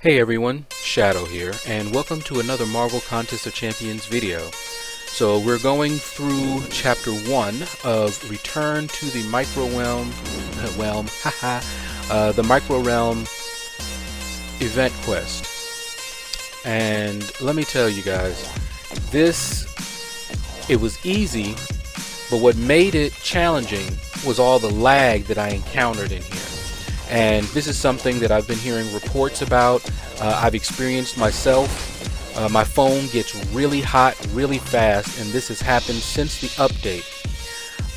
Hey everyone, Shaedow here, and welcome to another Marvel Contest of Champions video. So we're going through Chapter 1 of Return to the Micro Realm, the Micro Realm event quest. And let me tell you guys, it was easy, but what made it challenging was all the lag that I encountered in here. And this is something that I've been hearing reports about. I've experienced myself. My phone gets really hot really fast, and this has happened since the update.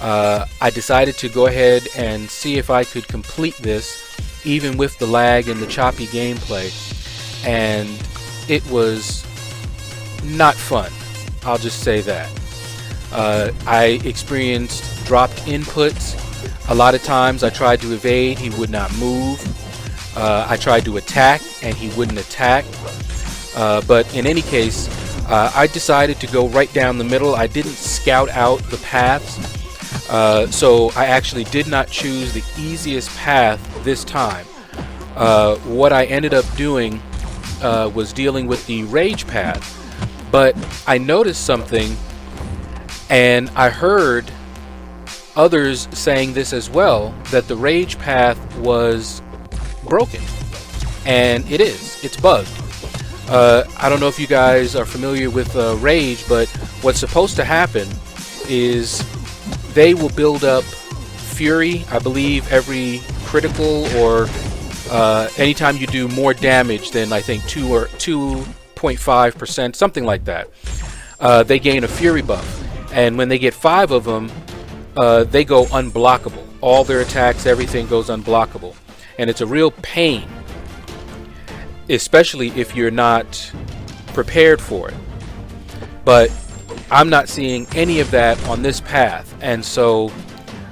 I decided to go ahead and see if I could complete this even with the lag and the choppy gameplay, and it was not fun. I'll just say that. I experienced dropped inputs. A lot of times I tried to evade, he would not move. I tried to attack and he wouldn't attack. But in any case, I decided to go right down the middle. I didn't scout out the paths. So I actually did not choose the easiest path this time. What I ended up doing was dealing with the rage path. But I noticed something, and I heard others saying this as well, that the rage path was broken, and it's bugged. I don't know if you guys are familiar with rage, but what's supposed to happen is they will build up fury, I believe, every critical or anytime you do more damage than I think 2 or 2.5%, something like that. They gain a fury buff, and when they get 5 of them, they go unblockable. All their attacks, everything goes unblockable. And it's a real pain, especially if you're not prepared for it. But I'm not seeing any of that on this path. And so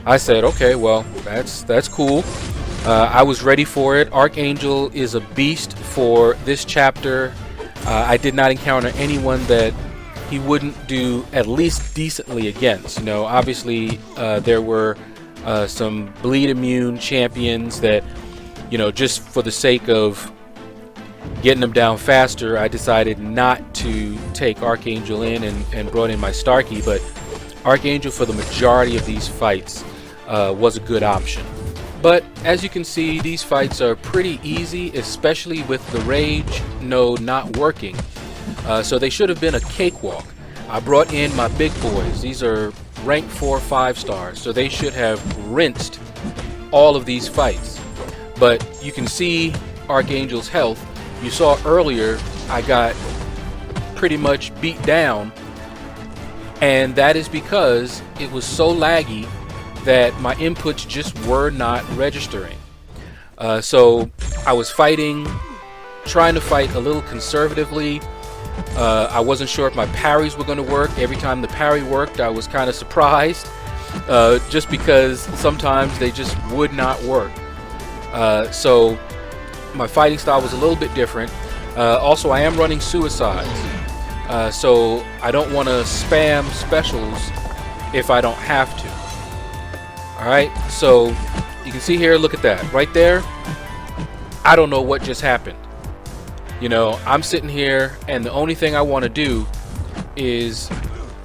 I said, okay, well, that's cool. I was ready for it. Archangel is a beast for this chapter. I did not encounter anyone that he wouldn't do at least decently against. You know, obviously there were some bleed immune champions that, you know, just for the sake of getting them down faster, I decided not to take Archangel in and brought in my Starkey. But Archangel for the majority of these fights was a good option. But as you can see, these fights are pretty easy, especially with the rage node not working. So they should have been a cakewalk. I brought in my big boys. These are rank 4 5 stars, so they should have rinsed all of these fights. But you can see Archangel's health. You saw earlier I got pretty much beat down, and that is because it was so laggy that my inputs just were not registering. So I was fighting, trying to fight a little conservatively. I wasn't sure if my parries were going to work. Every time the parry worked, I was kind of surprised, just because sometimes they just would not work. So my fighting style was a little bit different. Also, I am running suicides, so I don't want to spam specials if I don't have to. Alright, so you can see here, look at that right there. I don't know what just happened. You know, I'm sitting here and the only thing I want to do is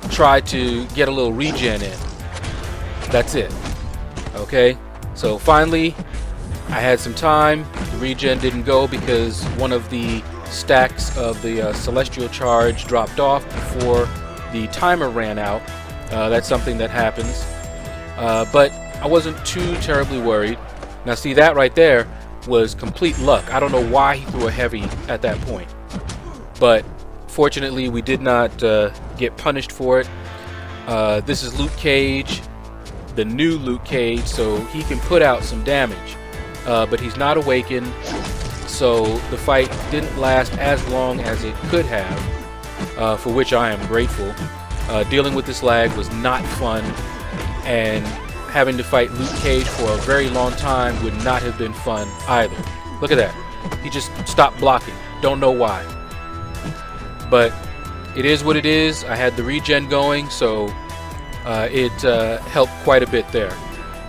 try to get a little regen in. That's it. Okay, so finally I had some time. The regen didn't go because one of the stacks of the celestial charge dropped off before the timer ran out. That's something that happens, but I wasn't too terribly worried. Now see, that right there was complete luck. I don't know why he threw a heavy at that point, but fortunately we did not get punished for it. This is Luke Cage, the new Luke Cage, so he can put out some damage, but he's not awakened, so the fight didn't last as long as it could have, for which I am grateful. Dealing with this lag was not fun, and having to fight Luke Cage for a very long time would not have been fun either. Look at that. He just stopped blocking. Don't know why. But it is what it is. I had the regen going, so it helped quite a bit there.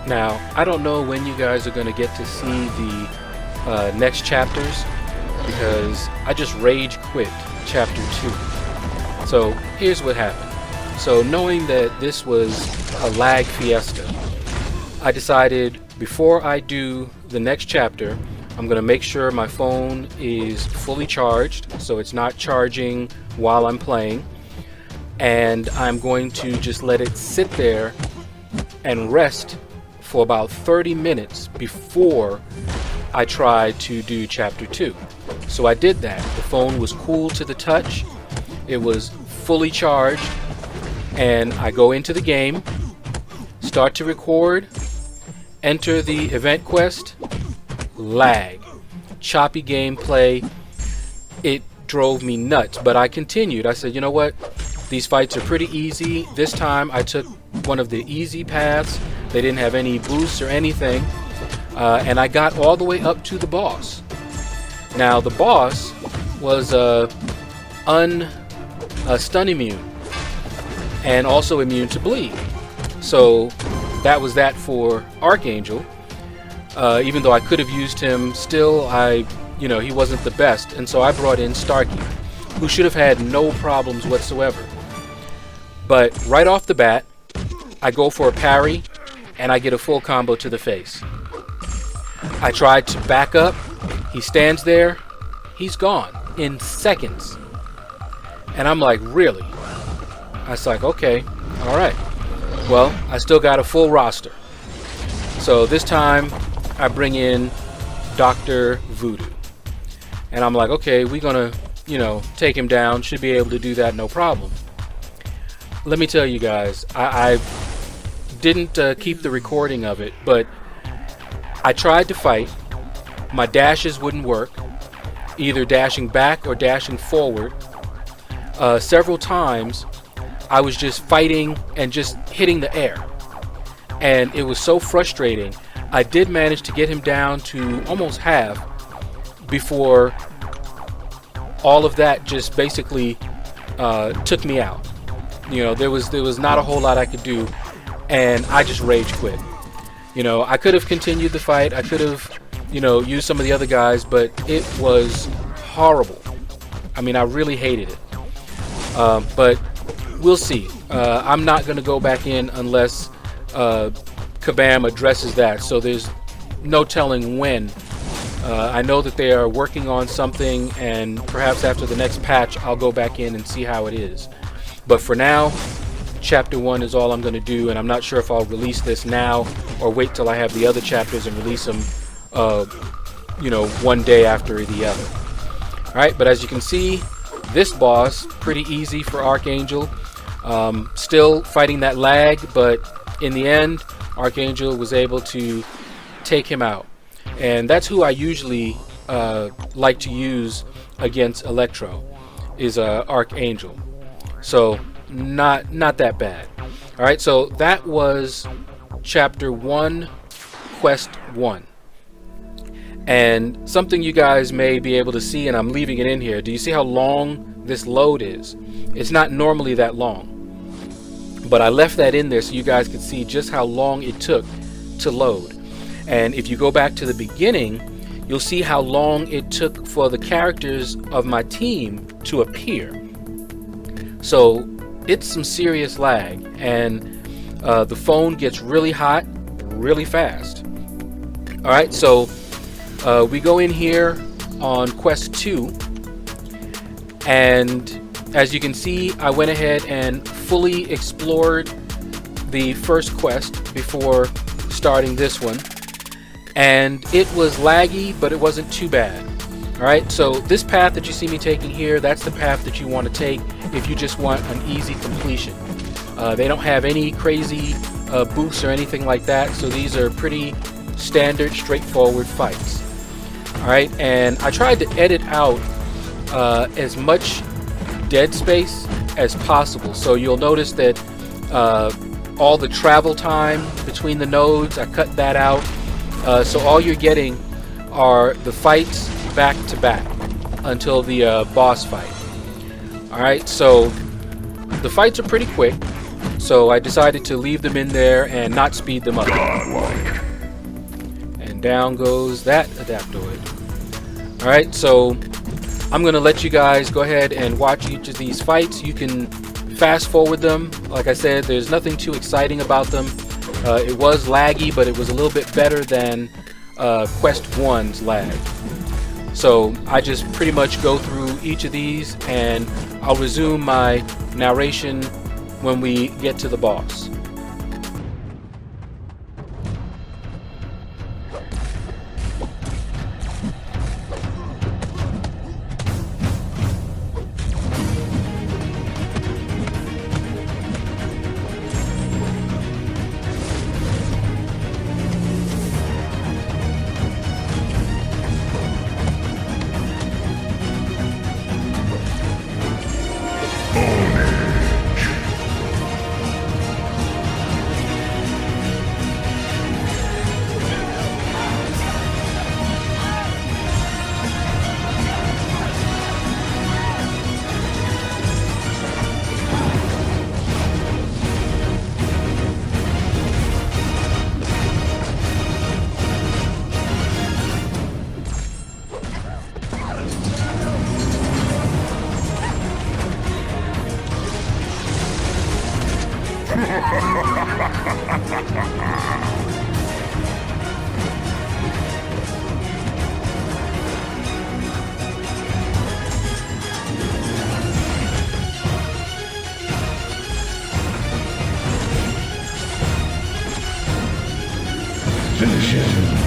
Now, I don't know when you guys are going to get to see the next chapters. because I just rage quit chapter 2. So here's what happened. So knowing that this was a lag fiesta, I decided before I do the next chapter, I'm going to make sure my phone is fully charged, so it's not charging while I'm playing, and I'm going to just let it sit there and rest for about 30 minutes before I try to do chapter 2. So I did that. The phone was cool to the touch, it was fully charged, and I go into the game, start to record, enter the event quest, lag, choppy gameplay. It drove me nuts, but I continued. I said, you know what, these fights are pretty easy. This time I took one of the easy paths. They didn't have any boosts or anything, and I got all the way up to the boss. Now the boss was stun immune and also immune to bleed, so that was that for Archangel. Even though I could have used him, still he wasn't the best, and so I brought in Starkey, who should have had no problems whatsoever. But right off the bat, I go for a parry and I get a full combo to the face. I tried to back up, he stands there, he's gone in seconds. And I'm like, really? I was like, okay, alright. Well, I still got a full roster. So this time I bring in Dr. Voodoo. And I'm like, okay, we're gonna, take him down. Should be able to do that, no problem. Let me tell you guys, I didn't keep the recording of it, but I tried to fight. My dashes wouldn't work, either dashing back or dashing forward. Several times I was just fighting and just hitting the air, and it was so frustrating. I did manage to get him down to almost half before all of that just basically took me out. There was not a whole lot I could do, and I just rage quit. I could have continued the fight. I could have, used some of the other guys, but it was horrible. I mean, I really hated it. But we'll see. I'm not going to go back in unless Kabam addresses that, so there's no telling when. I know that they are working on something, and perhaps after the next patch I'll go back in and see how it is. But for now, chapter 1 is all I'm going to do, and I'm not sure if I'll release this now or wait till I have the other chapters and release them one day after the other. Alright, but as you can see, this boss, pretty easy for Archangel. Still fighting that lag, but in the end, Archangel was able to take him out. And that's who I usually like to use against Electro, is Archangel. So not that bad. Alright, so that was chapter 1, quest 1. And something you guys may be able to see, and I'm leaving it in here. Do you see how long this load is? It's not normally that long, but I left that in there so you guys could see just how long it took to load. And if you go back to the beginning, you'll see how long it took for the characters of my team to appear. So it's some serious lag, and the phone gets really hot really fast. Alright, so we go in here on quest 2, and as you can see, I went ahead and fully explored the first quest before starting this one, and it was laggy, but it wasn't too bad. Alright, so this path that you see me taking here, that's the path that you want to take if you just want an easy completion. They don't have any crazy boosts or anything like that, so these are pretty standard, straightforward fights. Alright, and I tried to edit out as much dead space as possible, so you'll notice that all the travel time between the nodes, I cut that out, so all you're getting are the fights back to back until the boss fight. Alright, so the fights are pretty quick, so I decided to leave them in there and not speed them up. And down goes that Adaptoid. Alright, so I'm going to let you guys go ahead and watch each of these fights. You can fast forward them. Like I said, there's nothing too exciting about them. It was laggy, but it was a little bit better than Quest 1's lag. So I just pretty much go through each of these, and I'll resume my narration when we get to the boss. Finish him.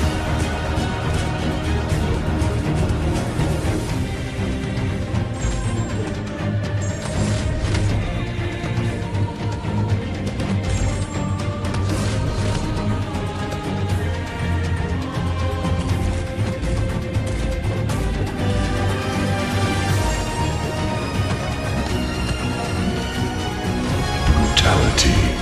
Brutality.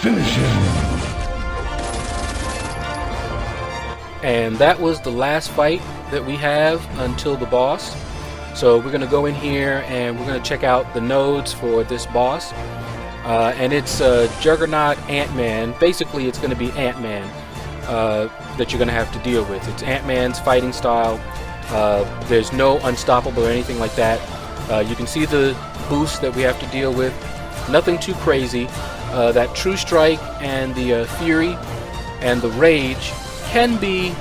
Finish him. And that was the last fight that we have until the boss. So we're going to go in here and we're going to check out the nodes for this boss. And it's Juggernaut Ant-Man. Basically, it's going to be Ant-Man that you're going to have to deal with. It's Ant-Man's fighting style. There's no unstoppable or anything like that. You can see the boost that we have to deal with. Nothing too crazy. That True Strike and the Fury and the Rage can be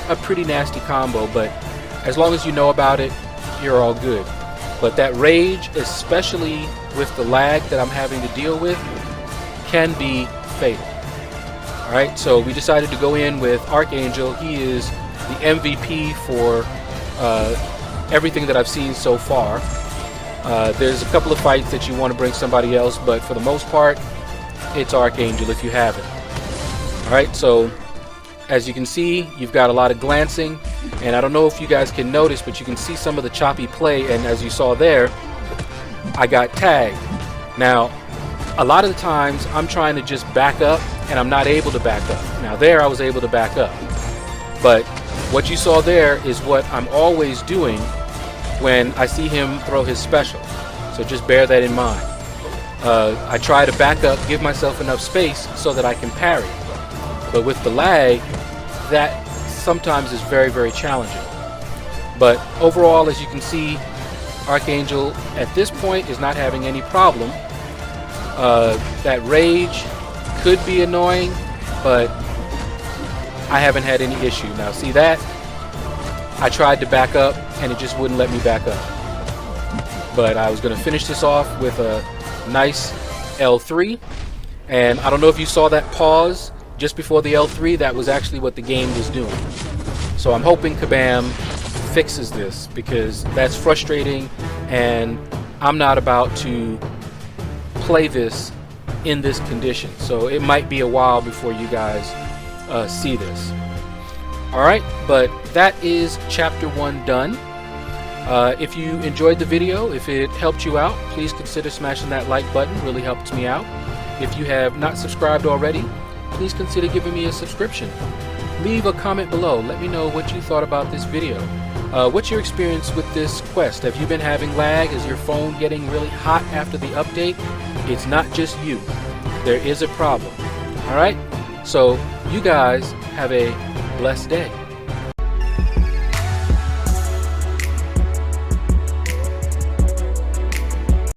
a pretty nasty combo, but as long as you know about it, you're all good. But that Rage, especially with the lag that I'm having to deal with, can be fatal. Alright, so we decided to go in with Archangel. He is the MVP for everything that I've seen so far. There's a couple of fights that you want to bring somebody else, but for the most part, it's Archangel if you have it. Alright, so as you can see, you've got a lot of glancing, and I don't know if you guys can notice, but you can see some of the choppy play, and as you saw there, I got tagged. Now, a lot of the times, I'm trying to just back up, and I'm not able to back up. Now there, I was able to back up. But what you saw there is what I'm always doing when I see him throw his special. So just bear that in mind. I try to back up, give myself enough space so that I can parry. But with the lag, that sometimes is very, very challenging. But overall, as you can see, Archangel at this point is not having any problem. That rage could be annoying, but I haven't had any issue. Now see that? I tried to back up and it just wouldn't let me back up. But I was going to finish this off with a nice L3. And I don't know if you saw that pause just before the L3. That was actually what the game was doing. So I'm hoping Kabam fixes this, because that's frustrating and I'm not about to play this in this condition. So it might be a while before you guys see this. Alright, but that is chapter 1 done. If you enjoyed the video, if it helped you out, please consider smashing that like button. It really helps me out. If you have not subscribed already, please consider giving me a subscription. Leave a comment below. Let me know what you thought about this video. What's your experience with this quest? Have you been having lag? Is your phone getting really hot after the update? It's not just you. There is a problem. Alright? So you guys have a blessed day.